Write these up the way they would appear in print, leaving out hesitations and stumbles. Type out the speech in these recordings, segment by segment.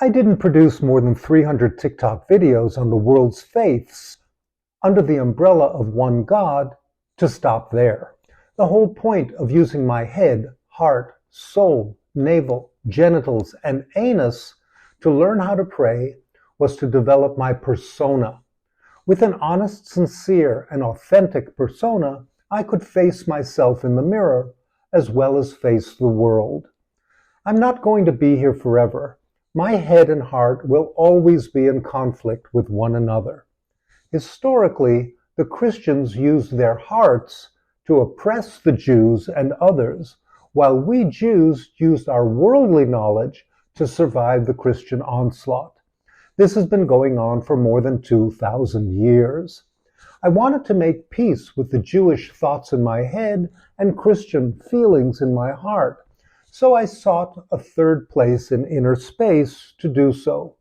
I didn't produce more than 300 TikTok videos on the world's faiths under the umbrella of one God to stop there. The whole point of using my head, heart, soul, navel, genitals, and anus to learn how to pray was to develop my persona. With an honest, sincere, and authentic persona, I could face myself in the mirror as well as face the world. I'm not going to be here forever. My head and heart will always be in conflict with one another. Historically, the Christians used their hearts to oppress the Jews and others, while we Jews used our worldly knowledge to survive the Christian onslaught. This has been going on for more than 2,000 years. I wanted to make peace with the Jewish thoughts in my head and Christian feelings in my heart, so I sought a third place in inner space to do so.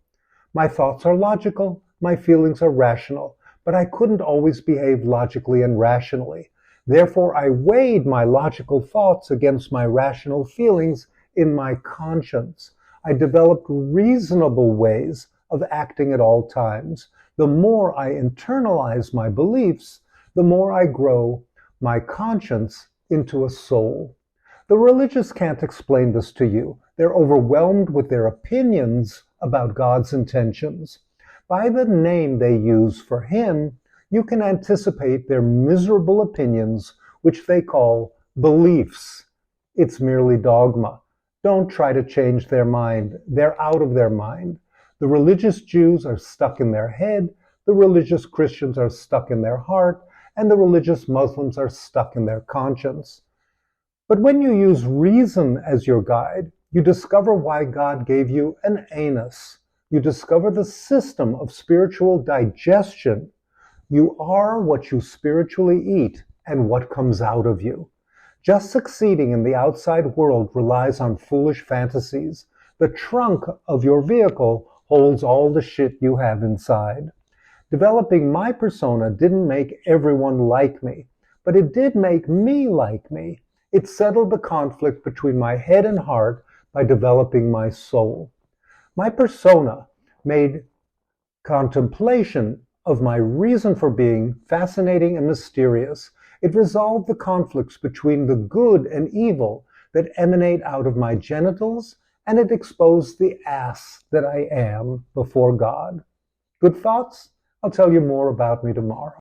My thoughts are logical, my feelings are rational, but I couldn't always behave logically and rationally. Therefore, I weighed my logical thoughts against my rational feelings in my conscience. I developed reasonable ways of acting at all times. The more I internalize my beliefs, the more I grow my conscience into a soul. The religious can't explain this to you. They're overwhelmed with their opinions about God's intentions. By the name they use for Him, you can anticipate their miserable opinions, which they call beliefs. It's merely dogma. Don't try to change their mind. They're out of their mind. The religious Jews are stuck in their head, the religious Christians are stuck in their heart, and the religious Muslims are stuck in their conscience. But when you use reason as your guide, you discover why God gave you an anus. You discover the system of spiritual digestion. You are what you spiritually eat and what comes out of you. Just succeeding in the outside world relies on foolish fantasies. The trunk of your vehicle holds all the shit you have inside. Developing my persona didn't make everyone like me, but it did make me like me. It settled the conflict between my head and heart by developing my soul. My persona made contemplation of my reason for being fascinating and mysterious. It resolved the conflicts between the good and evil that emanate out of my genitals, and it exposed the ass that I am before God. Good thoughts? I'll tell you more about me tomorrow.